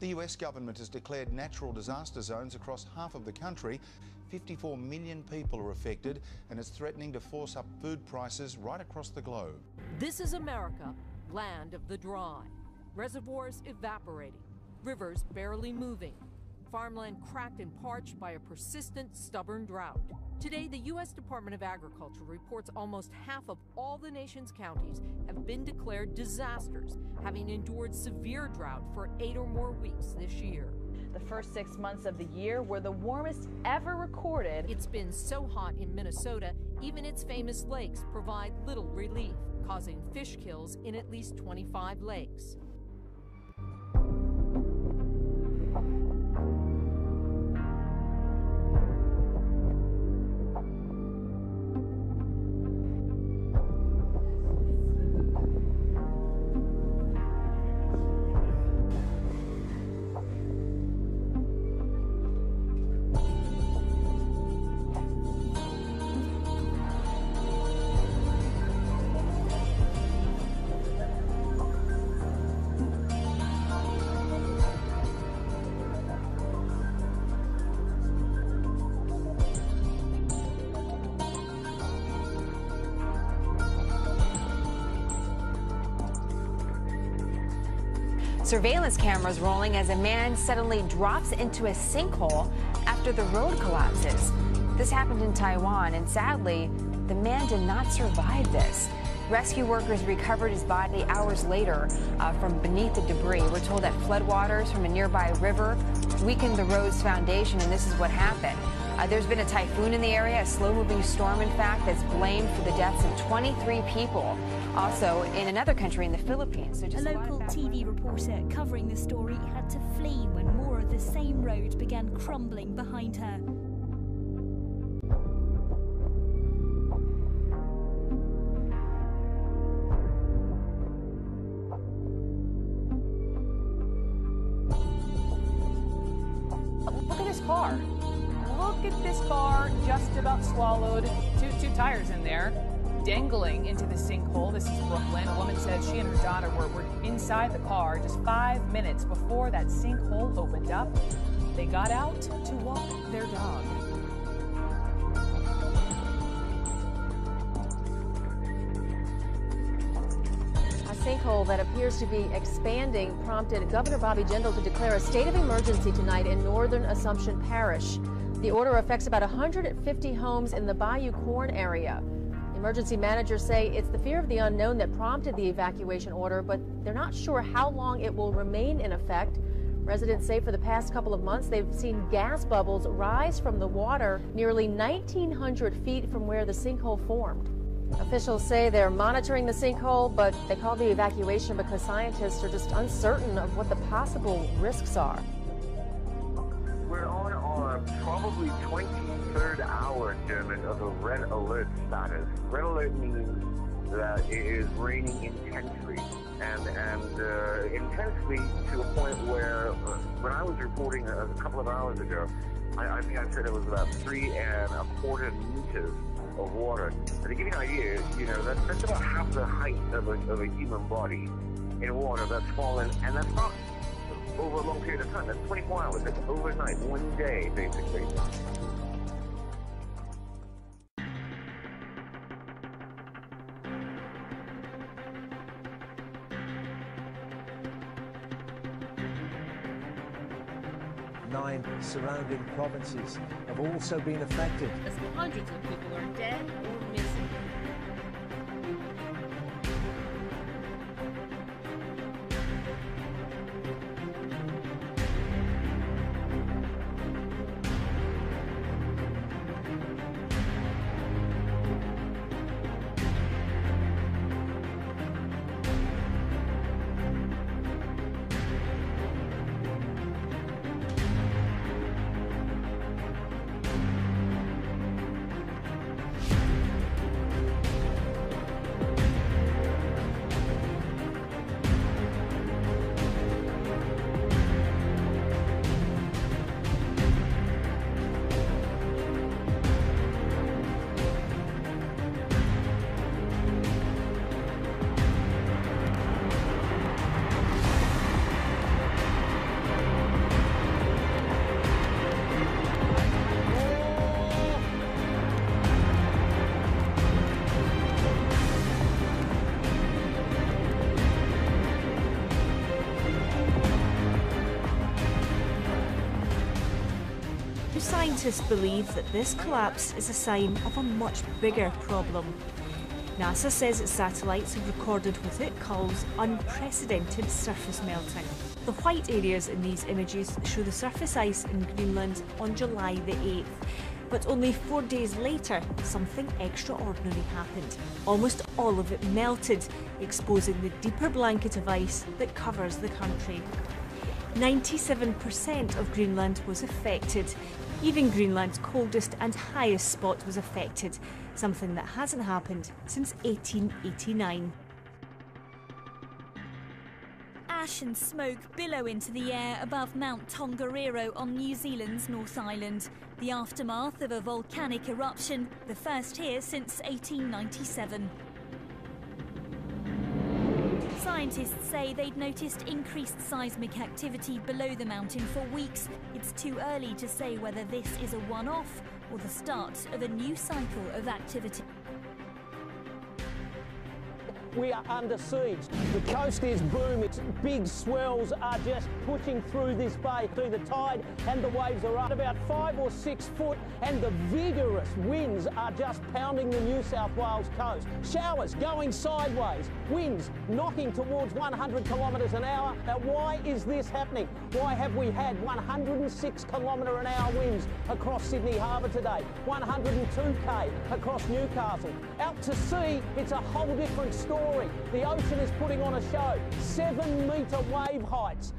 The US government has declared natural disaster zones across half of the country. 54 million people are affected, and it's threatening to force up food prices right across the globe. This is America, land of the dry. Reservoirs evaporating, rivers barely moving, farmland cracked and parched by a persistent, stubborn drought. Today, the U.S. Department of Agriculture reports almost half of all the nation's counties have been declared disasters, having endured severe drought for 8 or more weeks this year. The first 6 months of the year were the warmest ever recorded. It's been so hot in Minnesota, even its famous lakes provide little relief, causing fish kills in at least 25 lakes. Surveillance cameras rolling as a man suddenly drops into a sinkhole after the road collapses. This happened in Taiwan, and sadly, the man did not survive this. Rescue workers recovered his body hours later from beneath the debris. We're told that floodwaters from a nearby river weakened the road's foundation, and this is what happened. There's been a typhoon in the area, a slow-moving storm, in fact, that's blamed for the deaths of 23 people. Also, in another country, in the Philippines. So just a local TV reporter covering the story had to flee when more of the same road began crumbling behind her. Look at this car. Look at this car, just about swallowed. Two tires in there, dangling into the sinkhole. This is Brooklyn. A woman says she and her daughter were inside the car just 5 minutes before that sinkhole opened up. They got out to walk their dog. A sinkhole that appears to be expanding prompted Governor Bobby Jindal to declare a state of emergency tonight in northern Assumption Parish. The order affects about 150 homes in the Bayou Corn area. Emergency managers say it's the fear of the unknown that prompted the evacuation order, but they're not sure how long it will remain in effect. Residents say for the past couple of months they've seen gas bubbles rise from the water nearly 1,900 feet from where the sinkhole formed. Officials say they're monitoring the sinkhole, but they call the evacuation because scientists are just uncertain of what the possible risks are. We're on our probably 23rd hour, Dermot, of a red alert status. Red alert means that it is raining intensely, and intensely to a point where when I was reporting a couple of hours ago, I think I said it was about 3¼ meters of water. But to give you an idea, you know, that's about half the height of a human body in water that's fallen, and that's not over a long period of time. That's 24 hours. That's overnight, one day, basically. Nine surrounding provinces have also been affected. As hundreds of people are dead or missing. scientists believe that this collapse is a sign of a much bigger problem. NASA says its satellites have recorded what it calls unprecedented surface melting. The white areas in these images show the surface ice in Greenland on July the 8th. But only 4 days later, something extraordinary happened. Almost all of it melted, exposing the deeper blanket of ice that covers the country. 97% of Greenland was affected. Even Greenland's coldest and highest spot was affected, something that hasn't happened since 1889. Ash and smoke billow into the air above Mount Tongariro on New Zealand's North Island, the aftermath of a volcanic eruption, the first here since 1897. Scientists say they'd noticed increased seismic activity below the mountain for weeks. It's too early to say whether this is a one-off or the start of a new cycle of activity. We are under siege. The coast is booming. Big swells are just pushing through this bay. Through the tide and the waves are up about 5 or 6 foot, and the vigorous winds are just pounding the New South Wales coast. Showers going sideways, winds knocking towards 100 kilometres an hour. Now, why is this happening? Why have we had 106 kilometre an hour winds across Sydney Harbour today? 102k across Newcastle. Out to sea, it's a whole different story. The ocean is putting on a show. 7-metre wave heights.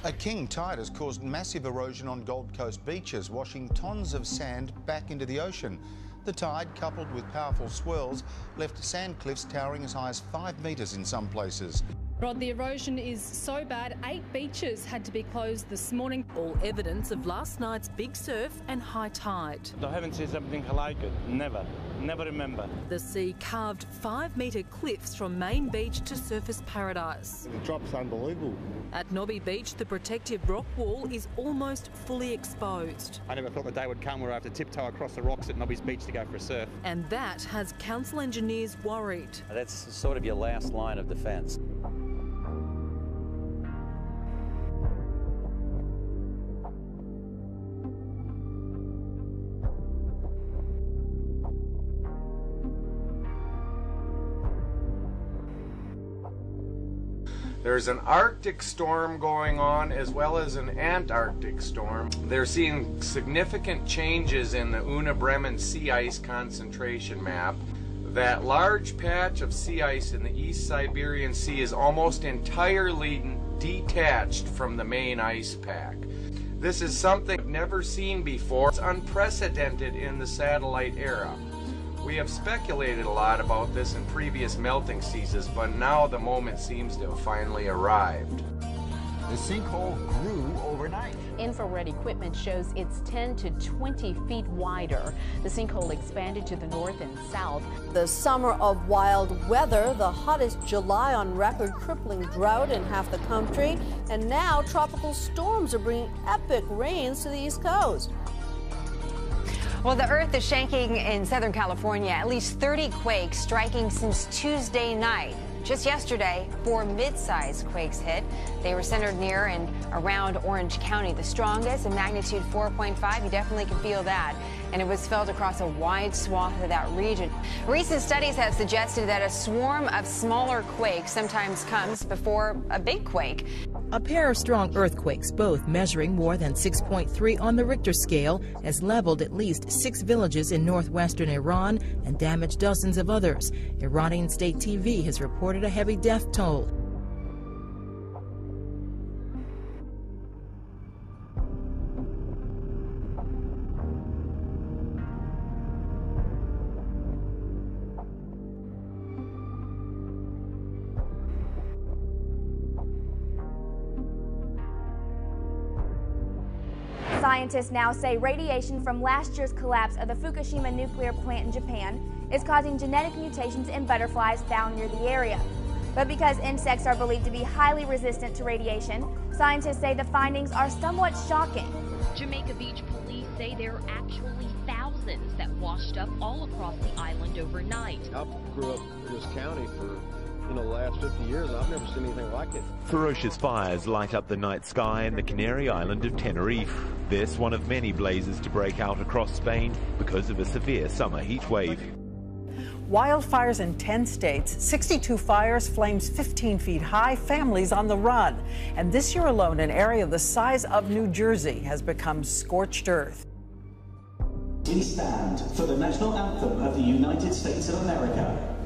A king tide has caused massive erosion on Gold Coast beaches, washing tons of sand back into the ocean. The tide, coupled with powerful swirls, left sand cliffs towering as high as 5 metres in some places. Rod, the erosion is so bad, 8 beaches had to be closed this morning. All evidence of last night's big surf and high tide. I haven't seen something like it. Never remember. The sea carved 5-metre cliffs from main beach to surface paradise. The drop's unbelievable. At Nobby Beach, the protective rock wall is almost fully exposed. I never thought the day would come where I have to tiptoe across the rocks at Nobby's Beach to go for a surf. And that has council engineers worried. That's sort of your last line of defence. There's an Arctic storm going on as well as an Antarctic storm. They're seeing significant changes in the Una-Bremen sea ice concentration map. That large patch of sea ice in the East Siberian Sea is almost entirely detached from the main ice pack. This is something we've never seen before. It's unprecedented in the satellite era. We have speculated a lot about this in previous melting seasons, but now the moment seems to have finally arrived. The sinkhole grew overnight. Infrared equipment shows it's 10 to 20 feet wider. The sinkhole expanded to the north and south. The summer of wild weather, the hottest July on record, crippling drought in half the country, and now tropical storms are bringing epic rains to the East Coast. Well, the earth is shaking in Southern California. At least 30 quakes striking since Tuesday night. Just yesterday, 4 mid-sized quakes hit. They were centered near and around Orange County. The strongest, a magnitude 4.5. You definitely can feel that. And it was felt across a wide swath of that region. Recent studies have suggested that a swarm of smaller quakes sometimes comes before a big quake. A pair of strong earthquakes, both measuring more than 6.3 on the Richter scale, has leveled at least 6 villages in northwestern Iran and damaged dozens of others. Iranian state TV has reported a heavy death toll. Scientists now say radiation from last year's collapse of the Fukushima nuclear plant in Japan is causing genetic mutations in butterflies found near the area. But because insects are believed to be highly resistant to radiation, scientists say the findings are somewhat shocking. Jamaica Beach police say there are actually thousands that washed up all across the island overnight. I grew up in this county for the last 50 years. I've never seen anything like it. Ferocious fires light up the night sky in the Canary island of Tenerife. This one of many blazes to break out across Spain because of a severe summer heat wave. Wildfires in 10 states, 62 fires, flames 15 feet high, families on the run. And this year alone, an area the size of New Jersey has become scorched earth. We stand for the national anthem of the United States of America.